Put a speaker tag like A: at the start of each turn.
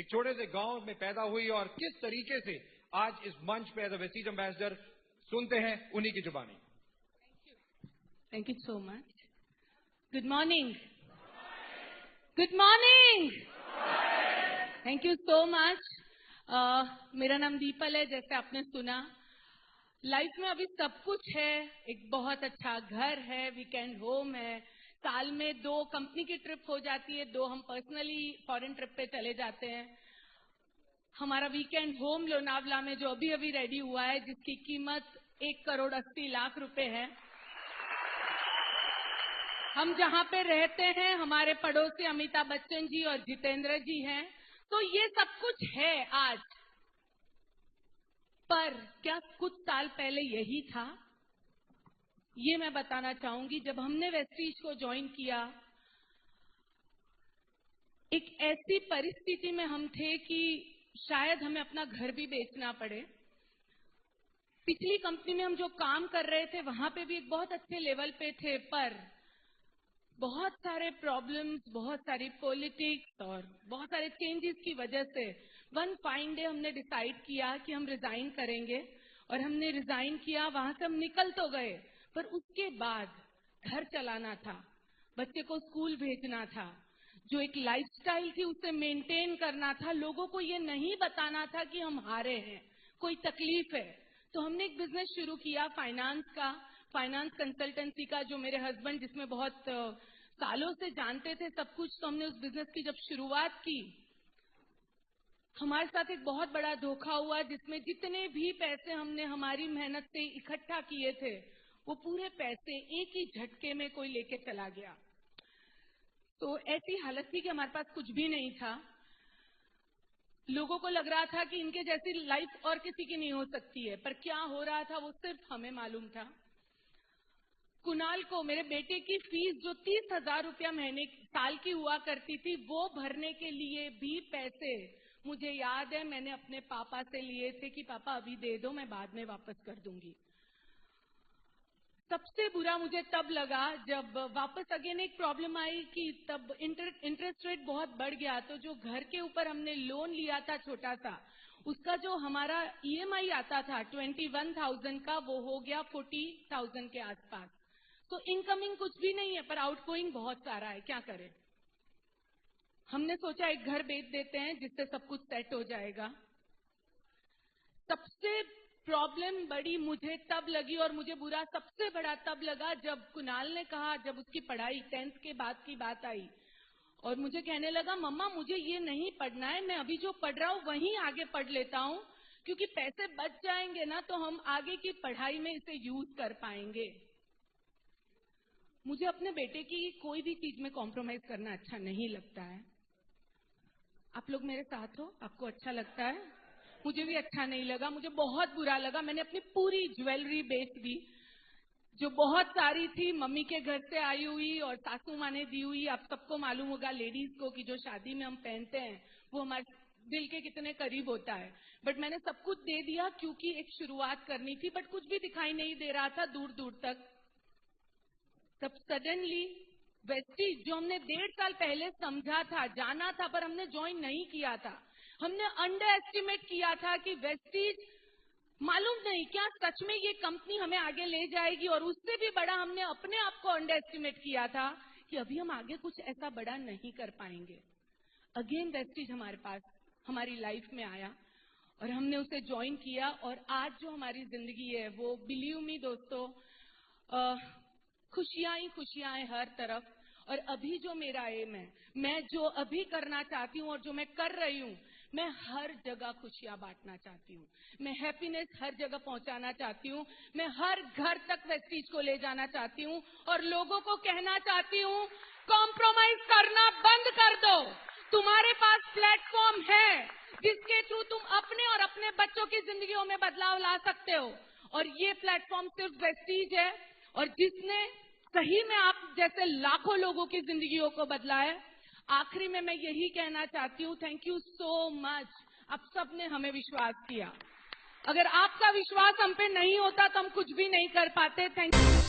A: एक छोटे से गांव में पैदा हुई और किस तरीके से आज इस मंच पे एज अ वेस्टीज एम्बेसडर सुनते हैं उन्हीं की जुबानी।
B: Thank you so much. Good morning. Good morning. Thank you so much. मेरा नाम दीपल है, जैसे आपने सुना। लाइफ में अभी सब कुछ है, एक बहुत अच्छा घर है, वीकेंड होम है, साल में 2 कंपनी की ट्रिप हो जाती है, 2 हम पर्सनली फॉरेन ट्रिप पे चले जाते हैं। हमारा वीकेंड होम लोनावला में जो अभी अभी रेडी हुआ है, जिसकी कीमत 1,80,00,000 रुपए है। हम जहां पे रहते हैं, हमारे पड़ोसी अमिताभ बच्चन जी और जितेंद्र जी हैं। तो ये सब कुछ है आज, पर क्या कुछ साल पहले यही था? ये मैं बताना चाहूंगी। जब हमने वेस्टीज को ज्वाइन किया, एक ऐसी परिस्थिति में हम थे कि शायद हमें अपना घर भी बेचना पड़े। पिछली कंपनी में हम जो काम कर रहे थे, वहां पे भी एक बहुत अच्छे लेवल पे थे, पर बहुत सारे प्रॉब्लम्स, बहुत सारी पॉलिटिक्स और बहुत सारे चेंजेस की वजह से वन फाइन डे हमने डिसाइड किया कि हम रिजाइन करेंगे। और हमने रिजाइन किया, वहां से हम निकल तो गए, पर उसके बाद घर चलाना था, बच्चे को स्कूल भेजना था, जो एक लाइफस्टाइल थी उसे मेंटेन करना था, लोगों को ये नहीं बताना था कि हम हारे हैं, कोई तकलीफ है। तो हमने एक बिजनेस शुरू किया फाइनेंस का, फाइनेंस कंसल्टेंसी का, जो मेरे हस्बैंड जिसमें बहुत सालों से जानते थे सब कुछ। तो हमने उस बिजनेस की जब शुरुआत की, हमारे साथ एक बहुत बड़ा धोखा हुआ, जिसमें जितने भी पैसे हमने हमारी मेहनत से इकट्ठा किए थे, वो पूरे पैसे एक ही झटके में कोई लेके चला गया। तो ऐसी हालत थी कि हमारे पास कुछ भी नहीं था। लोगों को लग रहा था कि इनके जैसी लाइफ और किसी की नहीं हो सकती है, पर क्या हो रहा था वो सिर्फ हमें मालूम था। कुणाल को, मेरे बेटे की फीस जो 30,000 रुपया महीने साल की हुआ करती थी, वो भरने के लिए भी पैसे, मुझे याद है मैंने अपने पापा से लिए थे कि पापा अभी दे दो, मैं बाद में वापस कर दूंगी। सबसे बुरा मुझे तब लगा जब वापस अगेन एक प्रॉब्लम आई कि तब इंटरेस्ट रेट बहुत बढ़ गया। तो जो घर के ऊपर हमने लोन लिया था छोटा सा, उसका जो हमारा EMI आता था 21,000 का, वो हो गया 40,000 के आसपास। तो इनकमिंग कुछ भी नहीं है, पर आउटगोइंग बहुत सारा है, क्या करें। हमने सोचा एक घर बेच देते हैं, जिससे सब कुछ सेट हो जाएगा। सबसे प्रॉब्लम बड़ी मुझे तब लगी, और मुझे बुरा सबसे बड़ा तब लगा जब कुणाल ने कहा, जब उसकी पढ़ाई 10th के बाद की बात आई, और मुझे कहने लगा मम्मा मुझे ये नहीं पढ़ना है, मैं अभी जो पढ़ रहा हूँ वहीं आगे पढ़ लेता हूँ, क्योंकि पैसे बच जाएंगे ना तो हम आगे की पढ़ाई में इसे यूज कर पाएंगे। मुझे अपने बेटे की कोई भी चीज में कॉम्प्रोमाइज करना अच्छा नहीं लगता है। आप लोग मेरे साथ हो, आपको अच्छा लगता है? मुझे भी अच्छा नहीं लगा, मुझे बहुत बुरा लगा। मैंने अपनी पूरी ज्वेलरी बेच दी, जो बहुत सारी थी, मम्मी के घर से आई हुई और सासू माँ ने दी हुई। आप सबको मालूम होगा लेडीज को कि जो शादी में हम पहनते हैं वो हमारे दिल के कितने करीब होता है। बट मैंने सब कुछ दे दिया, क्योंकि एक शुरुआत करनी थी, बट कुछ भी दिखाई नहीं दे रहा था दूर दूर तक। तब सडनली वेस्टीज, जो हमने 1.5 साल पहले समझा था, जाना था, पर हमने ज्वाइन नहीं किया था, हमने अंडर एस्टिमेट किया था कि वेस्टीज, मालूम नहीं क्या सच में ये कंपनी हमें आगे ले जाएगी। और उससे भी बड़ा हमने अपने आप को अंडर एस्टिमेट किया था कि अभी हम आगे कुछ ऐसा बड़ा नहीं कर पाएंगे। अगेन वेस्टीज हमारे पास, हमारी लाइफ में आया और हमने उसे ज्वाइन किया। और आज जो हमारी जिंदगी है वो, बिलीव मी दोस्तों, खुशियां ही खुशियां हैं हर तरफ। और अभी जो मेरा एम है, मैं जो अभी करना चाहती हूँ और जो मैं कर रही हूँ, मैं हर जगह खुशियां बांटना चाहती हूँ, मैं हैप्पीनेस हर जगह पहुंचाना चाहती हूँ, मैं हर घर तक वेस्टीज को ले जाना चाहती हूँ और लोगों को कहना चाहती हूँ कॉम्प्रोमाइज करना बंद कर दो। तुम्हारे पास प्लेटफॉर्म है जिसके थ्रू तुम अपने और अपने बच्चों की जिंदगियों में बदलाव ला सकते हो, और ये प्लेटफॉर्म सिर्फ वेस्टीज है, और जिसने सही में आप जैसे लाखों लोगों की जिंदगियों को बदला है। आखिरी में मैं यही कहना चाहती हूँ, थैंक यू सो मच। आप सब ने हमें विश्वास किया, अगर आपका विश्वास हम पे नहीं होता तो हम कुछ भी नहीं कर पाते। Thank you.